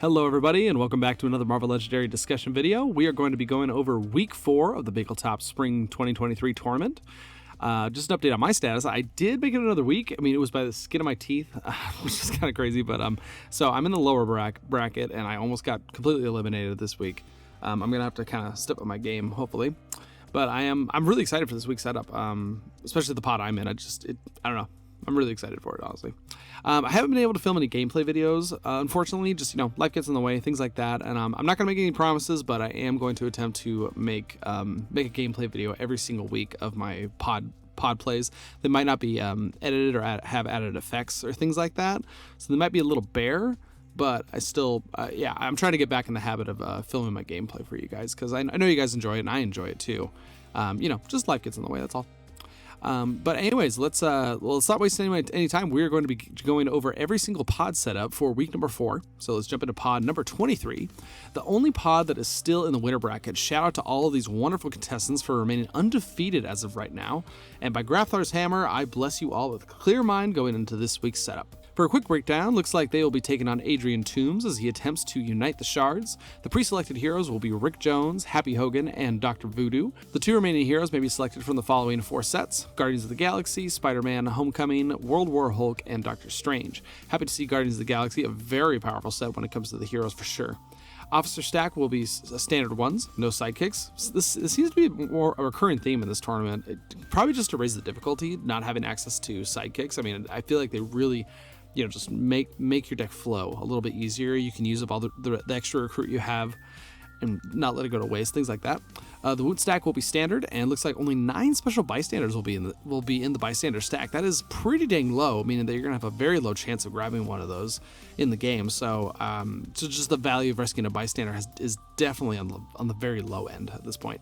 Hello everybody and welcome back to another Marvel Legendary discussion video. We are going to be going over week 4 of the Bageltop Spring 2023 tournament. Just an update on my status. I did make it another week. I mean, it was by the skin of my teeth, which is kind of crazy, but so I'm in the lower bracket and I almost got completely eliminated this week. I'm going to have to kind of step up my game, hopefully. But I'm really excited for this week's setup, especially the pod I'm in. I don't know. I'm really excited for it, honestly. I haven't been able to film any gameplay videos, unfortunately. Just, life gets in the way, things like that. And I'm not going to make any promises, but I am going to attempt to make a gameplay video every single week of my pod plays. They might not be edited or have added effects or things like that. So they might be a little bare, but I still, I'm trying to get back in the habit of filming my gameplay for you guys, because I know you guys enjoy it and I enjoy it too. Just life gets in the way, that's all. But anyways, let's not waste any time. We're going to be going over every single pod setup for week number 4. So let's jump into pod number 23. The only pod that is still in the winner bracket. Shout out to all of these wonderful contestants for remaining undefeated as of right now. And by Graflar's Hammer, I bless you all with a clear mind going into this week's setup. For a quick breakdown, looks like they will be taking on Adrian Toombs as he attempts to unite the shards. The pre-selected heroes will be Rick Jones, Happy Hogan, and Dr. Voodoo. The 2 remaining heroes may be selected from the following 4 sets: Guardians of the Galaxy, Spider-Man, Homecoming, World War Hulk, and Doctor Strange. Happy to see Guardians of the Galaxy, a very powerful set when it comes to the heroes for sure. Officer stack will be standard ones, no sidekicks. This seems to be more a recurring theme in this tournament. Probably just to raise the difficulty, not having access to sidekicks. I mean, I feel like they really just make your deck flow a little bit easier. You can use up all the extra recruit you have and not let it go to waste, things like that. The wound stack will be standard, and looks like only 9 special bystanders will be in the bystander stack. That is pretty dang low, meaning that you're gonna have a very low chance of grabbing one of those in the game. So just the value of rescuing a bystander is definitely on the very low end at this point.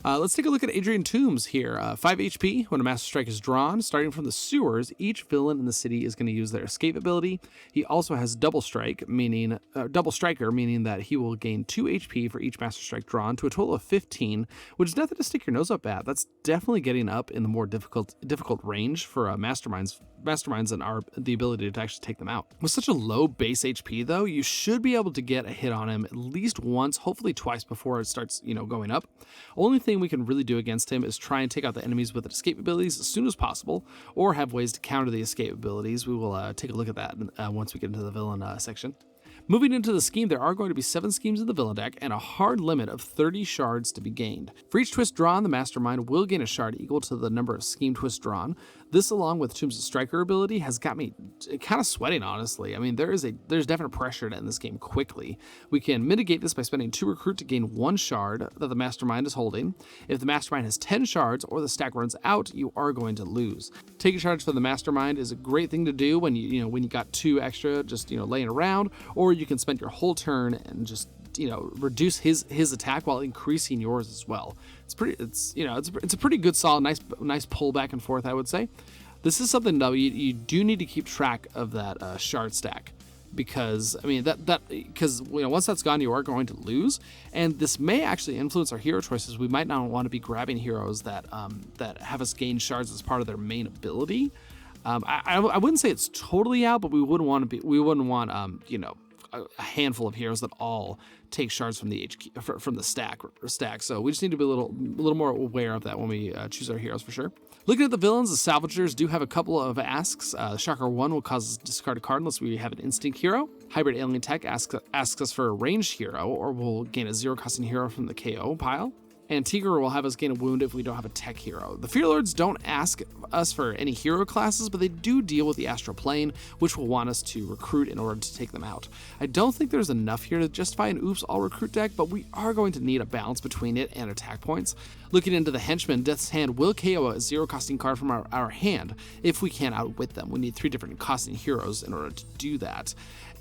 Let's take a look at Adrian Toombs here. 5 HP when a Master Strike is drawn. Starting from the sewers, each villain in the city is going to use their escape ability. He also has Double Striker, meaning that he will gain 2 HP for each Master Strike drawn, to a total of 15, which is nothing to stick your nose up at. That's definitely getting up in the more difficult range for masterminds and the ability to actually take them out. With such a low base HP though, you should be able to get a hit on him at least once, hopefully twice before it starts, going up. Only thing we can really do against him is try and take out the enemies with escape abilities as soon as possible, or have ways to counter the escape abilities. We will take a look at that once we get into the villain section. Moving into the scheme, there are going to be 7 schemes in the villain deck and a hard limit of 30 shards to be gained. For each twist drawn, the mastermind will gain a shard equal to the number of scheme twists drawn. This, along with Toombs' striker ability, has got me kind of sweating, honestly. I mean, there's definite pressure to end this game quickly. We can mitigate this by spending 2 recruit to gain 1 shard that the mastermind is holding. If the mastermind has 10 shards or the stack runs out, you are going to lose. Taking shards for the mastermind is a great thing to do when you got 2 extra just laying around, or you can spend your whole turn and just reduce his attack while increasing yours as well. It's a pretty good, solid, nice pull back and forth, I would say. This is something though you do need to keep track of that shard stack, because once that's gone, you are going to lose, and this may actually influence our hero choices. We might not want to be grabbing heroes that have us gain shards as part of their main ability. I wouldn't say it's totally out, but we wouldn't want a handful of heroes that all take shards from the stack. So we just need to be a little more aware of that when we choose our heroes for sure. Looking at the villains, the salvagers do have a couple of asks. Shocker 1 will cause us to discard a card unless we have an instinct hero. Hybrid Alien Tech asks us for a ranged hero, or we'll gain a 0 costing hero from the KO pile. And Tigger will have us gain a wound if we don't have a tech hero. The Fearlords don't ask us for any hero classes, but they do deal with the astral plane, which will want us to recruit in order to take them out. I don't think there's enough here to justify an oops all recruit deck, but we are going to need a balance between it and attack points. Looking into the Henchman, Death's Hand will KO a 0 costing card from our hand if we can't outwit them. We need 3 different costing heroes in order to do that.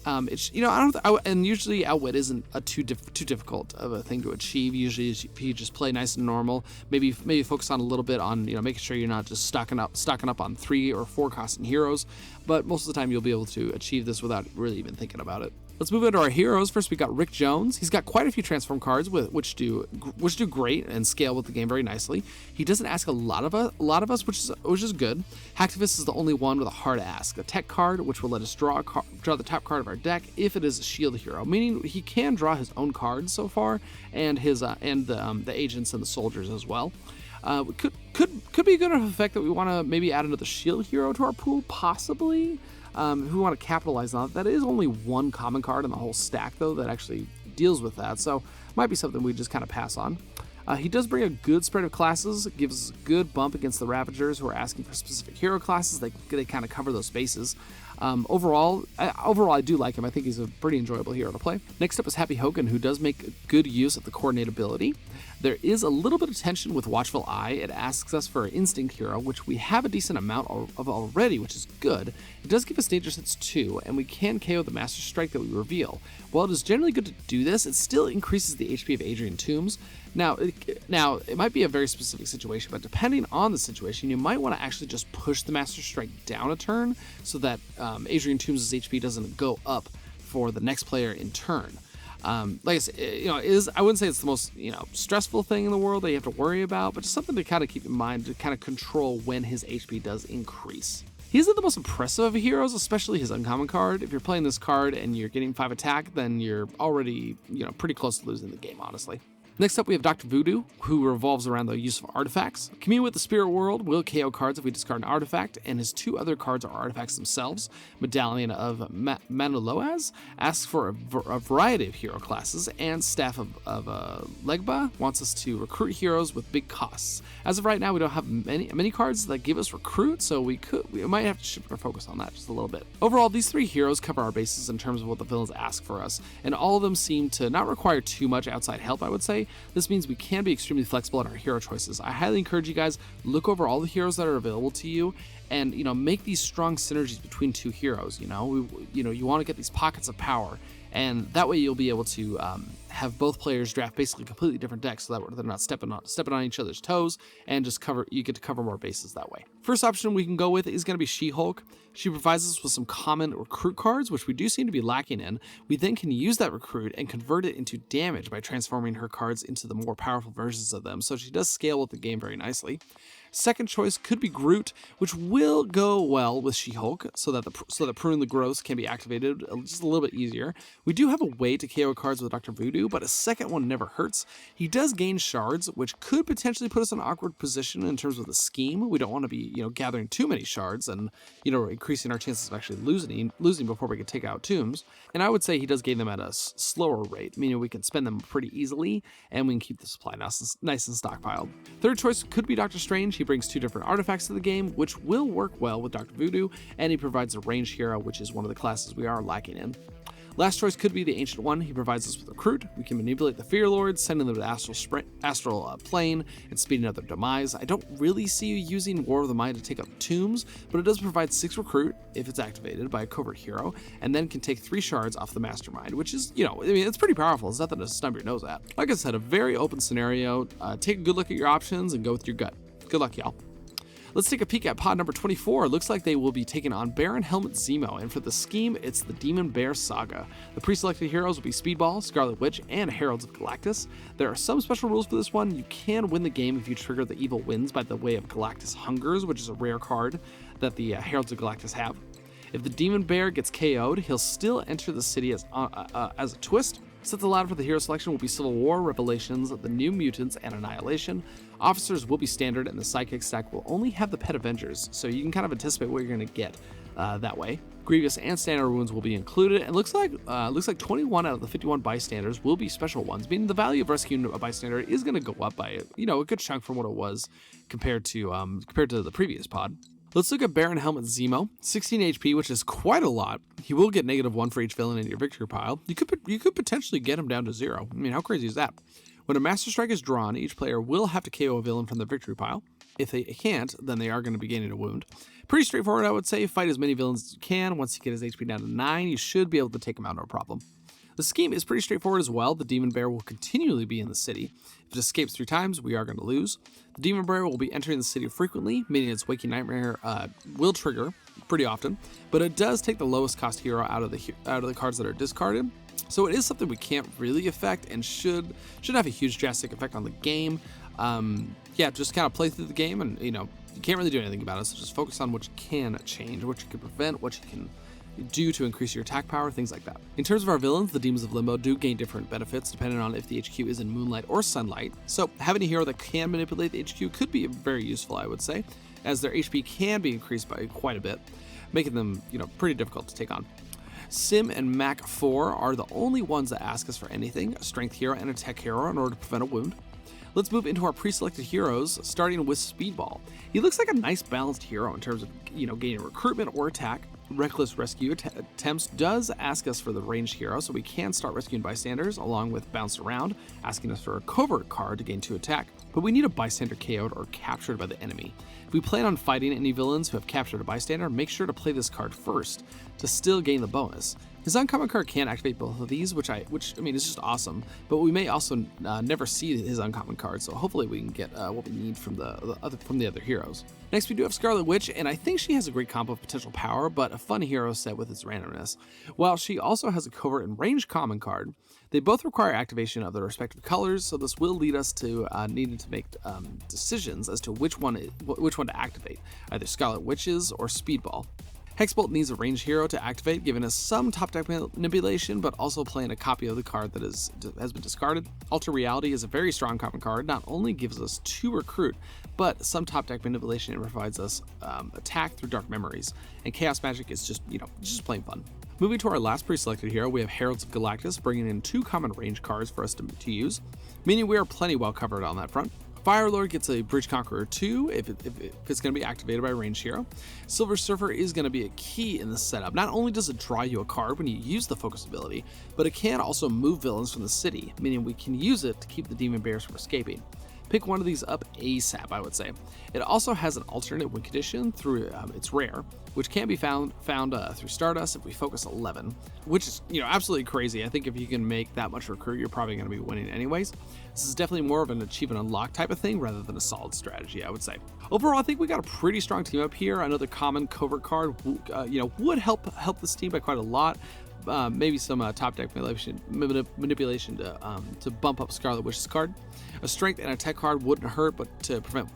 And usually outwit isn't too difficult of a thing to achieve. Usually, if you just play nice and normal, maybe focus on a little bit on making sure you're not just stocking up on 3 or 4 costing heroes. But most of the time, you'll be able to achieve this without really even thinking about it. Let's move into our heroes. First, we got Rick Jones. He's got quite a few transform cards which do great and scale with the game very nicely. He doesn't ask a lot of us, which is good. Hacktivist is the only one with a hard ask. A tech card, which will let us draw the top card of our deck if it is a shield hero, meaning he can draw his own cards so far, and his the agents and the soldiers as well. Could be a good enough effect that we want to maybe add another shield hero to our pool, possibly. If we want to capitalize on it. That is only one common card in the whole stack, though, that actually deals with that, so might be something we just kind of pass on. He does bring a good spread of classes, gives a good bump against the Ravagers who are asking for specific hero classes. They kind of cover those spaces. Overall, I do like him. I think he's a pretty enjoyable hero to play. Next up is Happy Hogan, who does make good use of the coordinate ability. There is a little bit of tension with Watchful Eye. It asks us for an Instinct hero, which we have a decent amount of already, which is good. It does give us Danger Sense 2, and we can KO the Master Strike that we reveal. While it is generally good to do this, it still increases the HP of Adrian Toombs. Now, it might be a very specific situation, but depending on the situation, you might want to actually just push the Master Strike down a turn so that Adrian Toombs' HP doesn't go up for the next player in turn. Like I said, I wouldn't say it's the most stressful thing in the world that you have to worry about, but just something to kind of keep in mind to kind of control when his HP does increase. He isn't the most impressive of heroes, especially his uncommon card. If you're playing this card and you're getting 5 attack, then you're already pretty close to losing the game, honestly. Next up, we have Dr. Voodoo, who revolves around the use of artifacts. Commune with the Spirit World will KO cards if we discard an artifact, and his 2 other cards are artifacts themselves. Medallion of Manuloaz asks for a variety of hero classes, and Staff of Legba wants us to recruit heroes with big costs. As of right now, we don't have many cards that give us recruit, so we might have to shift our focus on that just a little bit. Overall, these 3 heroes cover our bases in terms of what the villains ask for us, and all of them seem to not require too much outside help, I would say. This means we can be extremely flexible in our hero choices. I highly encourage you guys, look over all the heroes that are available to you and make these strong synergies between 2 heroes. You want to get these pockets of power, and that way you'll be able to have both players draft basically completely different decks so that they're not stepping on each other's toes, and you get to cover more bases that way. First option we can go with is going to be She-Hulk. She provides us with some common recruit cards, which we do seem to be lacking in. We then can use that recruit and convert it into damage by transforming her cards into the more powerful versions of them, so she does scale with the game very nicely. Second choice could be Groot, which will go well with She-Hulk, so that Prune the Gross can be activated just a little bit easier. We do have a way to KO cards with Dr. Voodoo, but a second one never hurts. He does gain shards, which could potentially put us in an awkward position in terms of the scheme. We don't want to be, gathering too many shards and, increasing our chances of actually losing before we can take out Tombs. And I would say he does gain them at a slower rate, meaning we can spend them pretty easily, and we can keep the supply nice and stockpiled. Third choice could be Doctor Strange. He brings 2 different artifacts to the game, which will work well with Dr. Voodoo, and he provides a ranged hero, which is one of the classes we are lacking in. Last choice could be the Ancient One. He provides us with Recruit. We can manipulate the Fear Lords, sending them to the astral plane and speeding up their demise. I don't really see you using War of the Mind to take up Tombs, but it does provide 6 Recruit if it's activated by a covert hero, and then can take 3 shards off the Mastermind, which is, it's pretty powerful. It's nothing to snub your nose at. Like I said, a very open scenario. Take a good look at your options and go with your gut. Good luck, y'all. Let's take a peek at pod number 24. It looks like they will be taking on Baron Helmet Zemo, and for the scheme, it's the Demon Bear Saga. The pre-selected heroes will be Speedball, Scarlet Witch, and Heralds of Galactus. There are some special rules for this one. You can win the game if you trigger the Evil Winds by the way of Galactus Hungers, which is a rare card that the Heralds of Galactus have. If the Demon Bear gets KO'd, he'll still enter the city as a twist. Set the ladder for the hero selection will be Civil War, Revelations, the New Mutants, and Annihilation. Officers will be standard, and the Sidekick stack will only have the Pet Avengers, so you can kind of anticipate what you're going to get that way. Grievous and Standard wounds will be included, and looks like 21 out of the 51 bystanders will be special ones, meaning the value of rescuing a bystander is going to go up by a good chunk from what it was compared to the previous pod. Let's look at Baron Helmet Zemo, 16 HP, which is quite a lot. He will get -1 for each villain in your victory pile. You could potentially get him down to 0. I mean, how crazy is that? When a Master Strike is drawn, each player will have to KO a villain from the victory pile. If they can't, then they are going to be gaining a wound. Pretty straightforward, I would say. Fight as many villains as you can. Once you get his HP down to 9, you should be able to take him out no problem. The scheme is pretty straightforward as well. The Demon Bear will continually be in the city. If it escapes 3 times, we are going to lose. The Demon Bear will be entering the city frequently, meaning its Waking Nightmare will trigger pretty often, but it does take the lowest cost hero out of the cards that are discarded. So it is something we can't really affect and should have a huge drastic effect on the game. Just kind of play through the game, and you can't really do anything about it. So just focus on what you can change, what you can prevent, what you can do to increase your attack power, things like that. In terms of our villains, the Demons of Limbo do gain different benefits depending on if the HQ is in Moonlight or Sunlight. So having a hero that can manipulate the HQ could be very useful, I would say, as their HP can be increased by quite a bit, making them pretty difficult to take on. Sim and Mac 4 are the only ones that ask us for anything, a strength hero and a tech hero in order to prevent a wound. Let's move into our pre-selected heroes, starting with Speedball. He looks like a nice balanced hero in terms of gaining recruitment or attack. Reckless Rescue Attempts does ask us for the ranged hero, so we can start rescuing bystanders along with Bounce Around, asking us for a covert card to gain 2 attack, but we need a bystander KO'd or captured by the enemy. If we plan on fighting any villains who have captured a bystander, make sure to play this card first to still gain the bonus. His uncommon card can activate both of these, which is just awesome, but we may also never see his uncommon card, so hopefully we can get what we need from the other heroes. Next, we do have Scarlet Witch, and I think she has a great combo of potential power, but a fun hero set with its randomness. While she also has a covert and ranged common card, they both require activation of their respective colors, so this will lead us to needing to make decisions as to which one to activate, either Scarlet Witch's or Speedball. Hexbolt needs a ranged hero to activate, giving us some top deck manipulation, but also playing a copy of the card that has been discarded. Alter Reality is a very strong common card, not only gives us 2 recruit, but some top deck manipulation and provides us attack through Dark Memories. And Chaos Magic is just plain fun. Moving to our last pre-selected hero, we have Heralds of Galactus, bringing in 2 common range cards for us to use, meaning we are plenty well covered on that front. Firelord gets a Bridge Conqueror 2 if it's going to be activated by a ranged hero. Silver Surfer is going to be a key in the setup. Not only does it draw you a card when you use the focus ability, but it can also move villains from the city, meaning we can use it to keep the Demon Bears from escaping. Pick one of these up ASAP, I would say. It also has an alternate win condition through its rare, which can be found through Stardust if we focus 11, which is absolutely crazy. I think if you can make that much recruit, you're probably going to be winning anyways. This is definitely more of an achieve and unlock type of thing rather than a solid strategy, I would say. Overall, I think we got a pretty strong team up here. Another common covert card, would help this team by quite a lot. Maybe some top deck manipulation to bump up Scarlet Witch's card. A strength and a tech card wouldn't hurt, but to prevent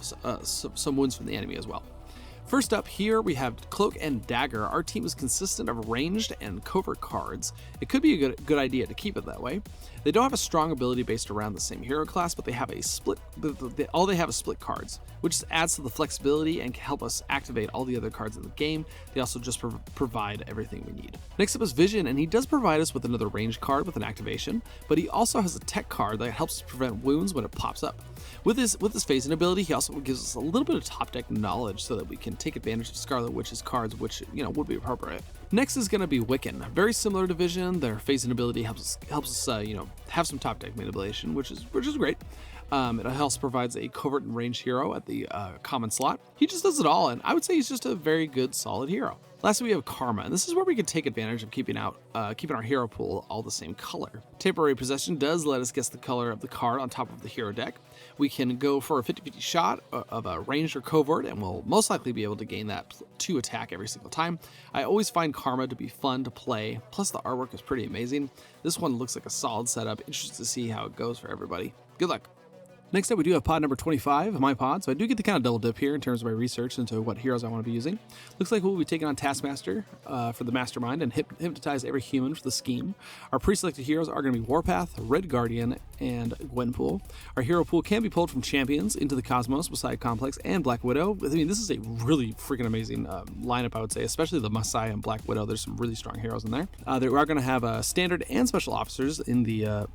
some wounds from the enemy as well. First up here, we have Cloak and Dagger. Our team is consistent of ranged and covert cards. It could be a good idea to keep it that way. They don't have a strong ability based around the same hero class, but they have a split. All they have is split cards, which adds to the flexibility and can help us activate all the other cards in the game. They also just provide everything we need. Next up is Vision, and he does provide us with another ranged card with an activation, but he also has a tech card that helps us prevent wounds when it pops up. With his phasing ability, he also gives us a little bit of top deck knowledge so that we can take advantage of Scarlet Witch's cards, which would be appropriate. Next is going to be Wiccan. Very similar to Vision, their phasing ability helps us have some top deck manipulation, which is great. It also provides a covert and ranged hero at the common slot. He just does it all, and I would say he's just a very good, solid hero. Lastly, we have Karma, and this is where we can take advantage of keeping our hero pool all the same color. Temporary Possession does let us guess the color of the card on top of the hero deck. We can go for a 50-50 shot of a ranged or covert, and we'll most likely be able to gain that 2 attack every single time. I always find Karma to be fun to play, plus the artwork is pretty amazing. This one looks like a solid setup. Interested to see how it goes for everybody. Good luck. Next up, we do have pod number 25 of my pod, so I do get to kind of double dip here in terms of my research into what heroes I want to be using. Looks like we'll be taking on Taskmaster for the Mastermind and hypnotize every human for the scheme. Our pre-selected heroes are going to be Warpath, Red Guardian, and Gwenpool. Our hero pool can be pulled from Champions, Into the Cosmos, Messiah Complex, and Black Widow. I mean, this is a really freaking amazing lineup, I would say, especially the Messiah and Black Widow. There's some really strong heroes in there. They are going to have standard and special officers in the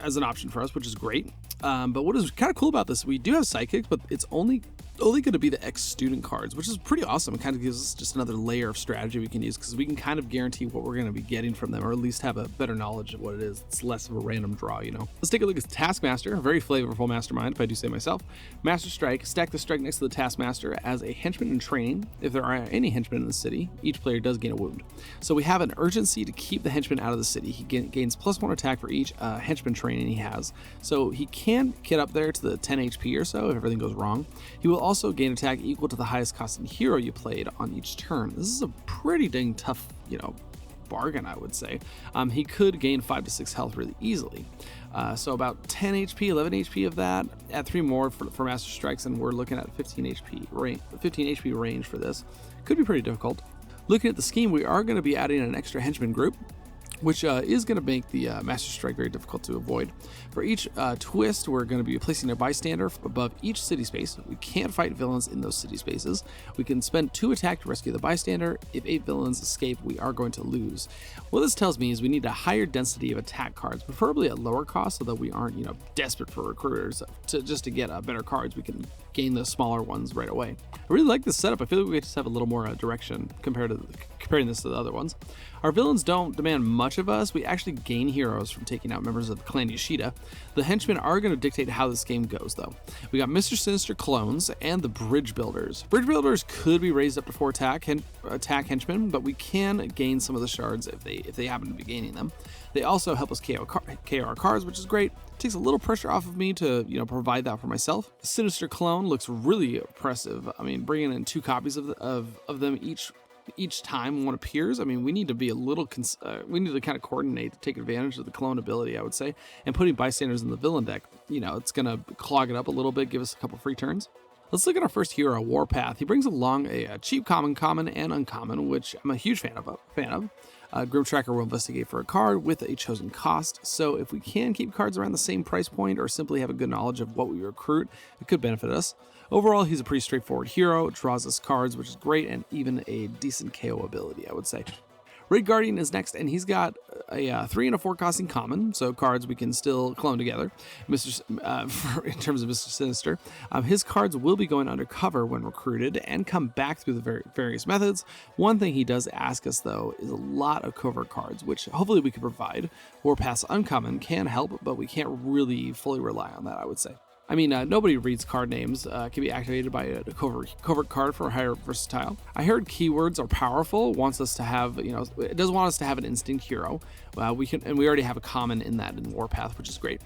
as an option for us, which is great. But what is kind of cool about this, we do have sidekicks, but it's only going to be the ex-student cards, which is pretty awesome. It kind of gives us just another layer of strategy we can use, because we can kind of guarantee what we're going to be getting from them, or at least have a better knowledge of what it is. It's less of a random draw, you know. Let's take a look at Taskmaster, a very flavorful mastermind, if I do say myself. Master Strike, stack the strike next to the Taskmaster as a henchman in training. If there are any henchmen in the city, each player does gain a wound. So we have an urgency to keep the henchman out of the city. He gains +1 attack for each henchman training he has. So he can get up there to the 10 HP or so if everything goes wrong. He will also gain attack equal to the highest costing hero you played on each turn. This is a pretty dang tough, you know, bargain, I would say. He could gain 5 to 6 health really easily. So about 10 HP, 11 HP of that. Add 3 more for Master Strikes, and we're looking at 15 HP range for this. Could be pretty difficult. Looking at the scheme, we are going to be adding an extra henchman group, which is going to make the Master Strike very difficult to avoid. For each twist, we're going to be placing a bystander above each city space. We can't fight villains in those city spaces. We can spend 2 attack to rescue the bystander. If 8 villains escape, we are going to lose. What this tells me is we need a higher density of attack cards, preferably at lower cost, so that we aren't, you know, desperate for recruiters to get better cards. We can gain the smaller ones right away. I really like this setup. I feel like we just have a little more direction comparing this to the other ones. Our villains don't demand much of us. We actually gain heroes from taking out members of Clan Yoshida. The henchmen are going to dictate how this game goes, though. We got Mr. Sinister clones and the Bridge Builders. Bridge Builders could be raised up to 4 attack henchmen, but we can gain some of the shards if they happen to be gaining them. They also help us KO our cards, which is great. It takes a little pressure off of me to, you know, provide that for myself. The Sinister clone looks really impressive. I mean, bringing in 2 copies of them each time one appears. I mean, we need to be a little we need to kind of coordinate to take advantage of the clone ability, I would say. And putting bystanders in the villain deck, you know, it's gonna clog it up a little bit, give us a couple free turns. Let's look at our first hero, Warpath. He brings along a cheap common, and uncommon, which I'm a huge fan of. Grim Tracker will investigate for a card with a chosen cost, so if we can keep cards around the same price point or simply have a good knowledge of what we recruit, it could benefit us. Overall, he's a pretty straightforward hero, draws us cards, which is great, and even a decent KO ability, I would say. Red Guardian is next, and he's got a 3 and a 4 costing common, so cards we can still clone together. In terms of Mr. Sinister, his cards will be going undercover when recruited and come back through the various methods. One thing he does ask us, though, is a lot of covert cards, which hopefully we can provide. Warpath's uncommon can help, but we can't really fully rely on that, I would say. I mean, nobody reads card names, can be activated by a covert card for a higher versatile. I heard keywords are powerful, wants us to have, you know, it does want us to have an instinct hero. We already have a common in that in Warpath, which is great.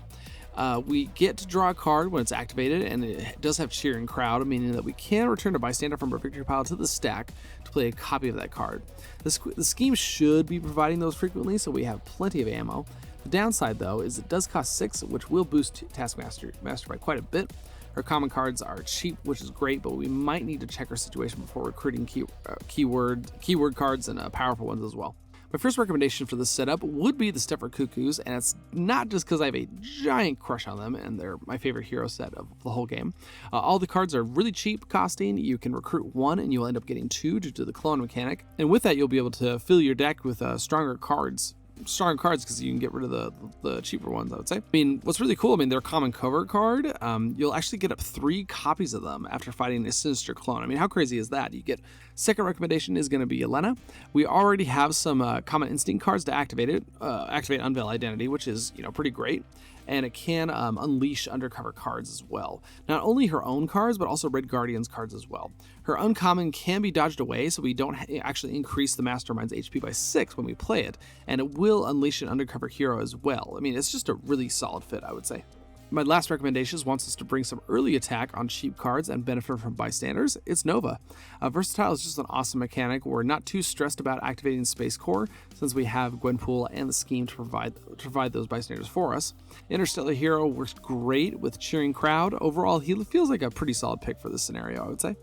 We get to draw a card when it's activated, and it does have Cheering Crowd, meaning that we can return a bystander from our victory pile to the stack to play a copy of that card. The scheme should be providing those frequently, so we have plenty of ammo. The downside, though, is it does cost 6, which will boost Taskmaster by quite a bit. Her common cards are cheap, which is great, but we might need to check our situation before recruiting keyword cards and powerful ones as well. My first recommendation for this setup would be the Stepford Cuckoos, and it's not just because I have a giant crush on them and they're my favorite hero set of the whole game. All the cards are really cheap costing. You can recruit 1 and you'll end up getting 2 due to the clone mechanic, and with that you'll be able to fill your deck with stronger cards because you can get rid of the cheaper ones, I would say. I mean, what's really cool, I mean, they're a common covert card. You'll actually get up 3 copies of them after fighting a Sinister clone. I mean, how crazy is that? You get, second recommendation is going to be Elena. We already have some common instinct cards to activate Unveil Identity, which is, you know, pretty great. And it can unleash undercover cards as well. Not only her own cards, but also Red Guardian's cards as well. Her uncommon can be dodged away, so we don't actually increase the Mastermind's HP by 6 when we play it, and it will unleash an undercover hero as well. I mean, it's just a really solid fit, I would say. My last recommendation wants us to bring some early attack on cheap cards and benefit from bystanders. It's Nova. Versatile is just an awesome mechanic. We're not too stressed about activating Space Core since we have Gwenpool and the scheme to provide those bystanders for us. Interstellar Hero works great with Cheering Crowd. Overall, he feels like a pretty solid pick for this scenario, I would say.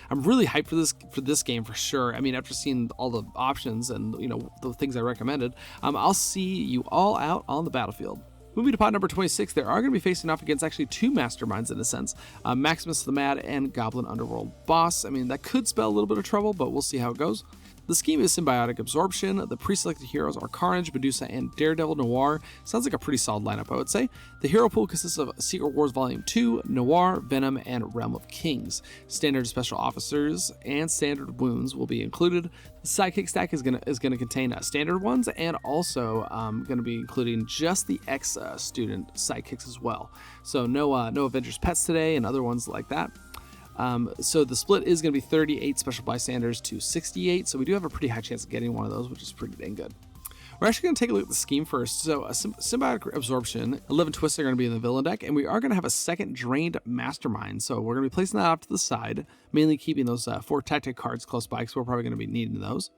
I'm really hyped for this game for sure. I mean, after seeing all the options and, you know, the things I recommended, I'll see you all out on the battlefield. Moving to pod number 26, there are going to be facing off against actually 2 masterminds in a sense, Maximus the Mad and Goblin Underworld Boss. I mean, that could spell a little bit of trouble, but we'll see how it goes. The scheme is Symbiotic Absorption. The pre-selected heroes are Carnage, Medusa, and Daredevil Noir. Sounds like a pretty solid lineup, I would say. The hero pool consists of Secret Wars Volume 2, Noir, Venom, and Realm of Kings. Standard Special Officers and Standard Wounds will be included. The sidekick stack is gonna contain standard ones, and also going to be including just the ex-student sidekicks as well. So no Avengers Pets today and other ones like that. So the split is going to be 38 special bystanders to 68, so we do have a pretty high chance of getting one of those, which is pretty dang good. We're actually going to take a look at the scheme first. So a Symbiotic Absorption, 11 Twists are going to be in the villain deck, and we are going to have a second Drained Mastermind. So we're going to be placing that off to the side, mainly keeping those 4 tactic cards close by, because we're probably going to be needing those.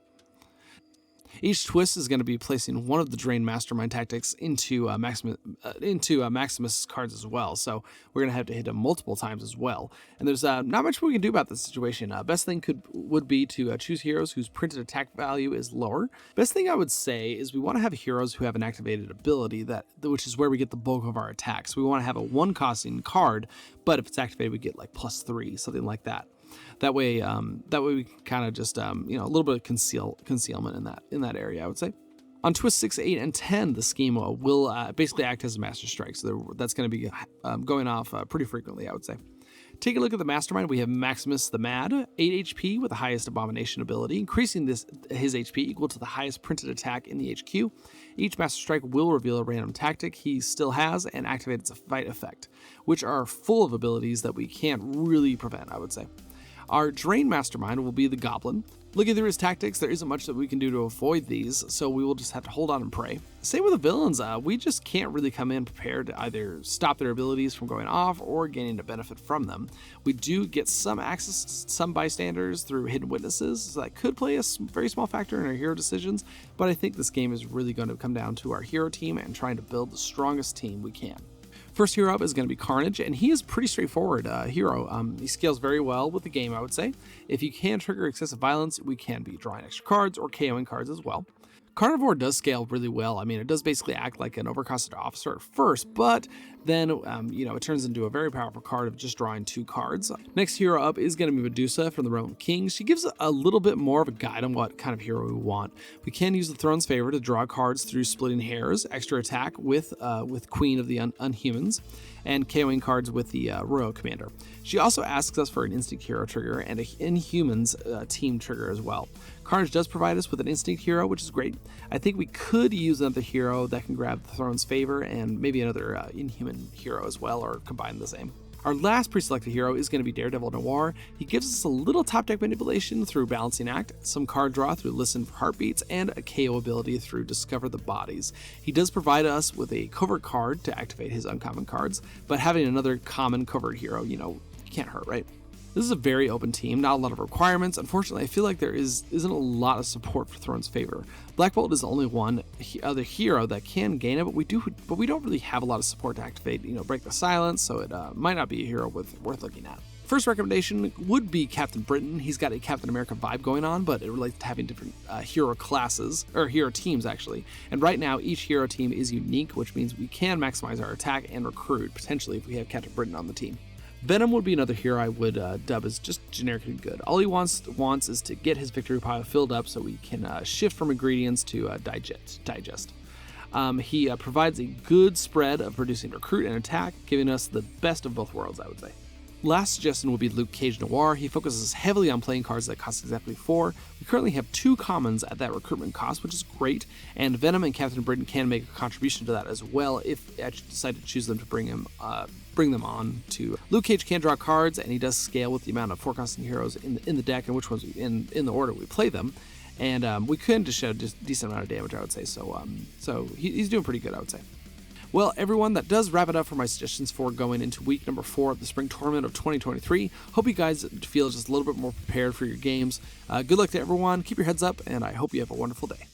Each twist is going to be placing one of the Drained Mastermind tactics into Maximus cards as well. So we're going to have to hit him multiple times as well. And there's not much we can do about this situation. Best thing would be to choose heroes whose printed attack value is lower. Best thing I would say is we want to have heroes who have an activated ability, which is where we get the bulk of our attacks. We want to have a 1-costing card, but if it's activated, we get like +3, something like that. That way we kind of just a little bit of concealment in that area, I would say. On twist 6, 8, and 10, the scheme will basically act as a Master Strike, so that's going to be going off pretty frequently, I would say. Take a look at the Mastermind. We have Maximus the Mad, 8 HP with the highest Abomination ability, increasing his HP equal to the highest printed attack in the HQ. Each Master Strike will reveal a random tactic he still has and activate its fight effect, which are full of abilities that we can't really prevent, I would say. Our Drained Mastermind will be the Goblin. Looking through his tactics, there isn't much that we can do to avoid these, so we will just have to hold on and pray. Same with the villains, we just can't really come in prepared to either stop their abilities from going off or gaining a benefit from them. We do get some access to some bystanders through Hidden Witnesses, so that could play a very small factor in our hero decisions, but I think this game is really going to come down to our hero team and trying to build the strongest team we can. First hero up is going to be Carnage, and he is pretty straightforward hero. He scales very well with the game, I would say. If you can trigger excessive violence, we can be drawing extra cards or KOing cards as well. Carnivore does scale really well. I mean, it does basically act like an overcosted officer at first, but then, it turns into a very powerful card of just drawing 2 cards. Next hero up is going to be Medusa from the Realm of Kings. She gives a little bit more of a guide on what kind of hero we want. We can use the Throne's Favor to draw cards through Splitting Hairs, extra attack with Queen of the Unhumans, and KOing cards with the Royal Commander. She also asks us for an Instinct Hero trigger and an Inhumans team trigger as well. Carnage does provide us with an Instinct Hero, which is great. I think we could use another hero that can grab the Throne's Favor and maybe another Inhuman hero as well, or combine the same. Our last pre-selected hero is going to be Daredevil Noir. He gives us a little top deck manipulation through Balancing Act, some card draw through Listen for Heartbeats, and a KO ability through Discover the Bodies. He does provide us with a covert card to activate his uncommon cards, but having another common covert hero, can't hurt, right? This is a very open team, not a lot of requirements. Unfortunately, I feel like there isn't a lot of support for Throne's Favor. Black Bolt is the only one other hero that can gain it, but we don't really have a lot of support to activate, Break the Silence, so it might not be a hero worth looking at. First recommendation would be Captain Britain. He's got a Captain America vibe going on, but it relates to having different hero classes, or hero teams actually. And right now, each hero team is unique, which means we can maximize our attack and recruit, potentially, if we have Captain Britain on the team. Venom would be another hero I would dub as just generically good. All he wants is to get his victory pile filled up so we can shift from ingredients to digest. He provides a good spread of producing recruit and attack, giving us the best of both worlds, I would say. Last suggestion would be Luke Cage Noir. He focuses heavily on playing cards that cost exactly 4. We currently have 2 commons at that recruitment cost, which is great, and Venom and Captain Britain can make a contribution to that as well if I decide to choose them to bring them on to. Luke Cage can draw cards, and he does scale with the amount of forecasting heroes in the deck and which ones in the order we play them, and we could dish out a decent amount of damage, I would say. So he's doing pretty good, I would say. Well, everyone, that does wrap it up for my suggestions for going into week number 4 of the Spring Tournament of 2023. Hope you guys feel just a little bit more prepared for your games. Good luck to everyone. Keep your heads up, and I hope you have a wonderful day.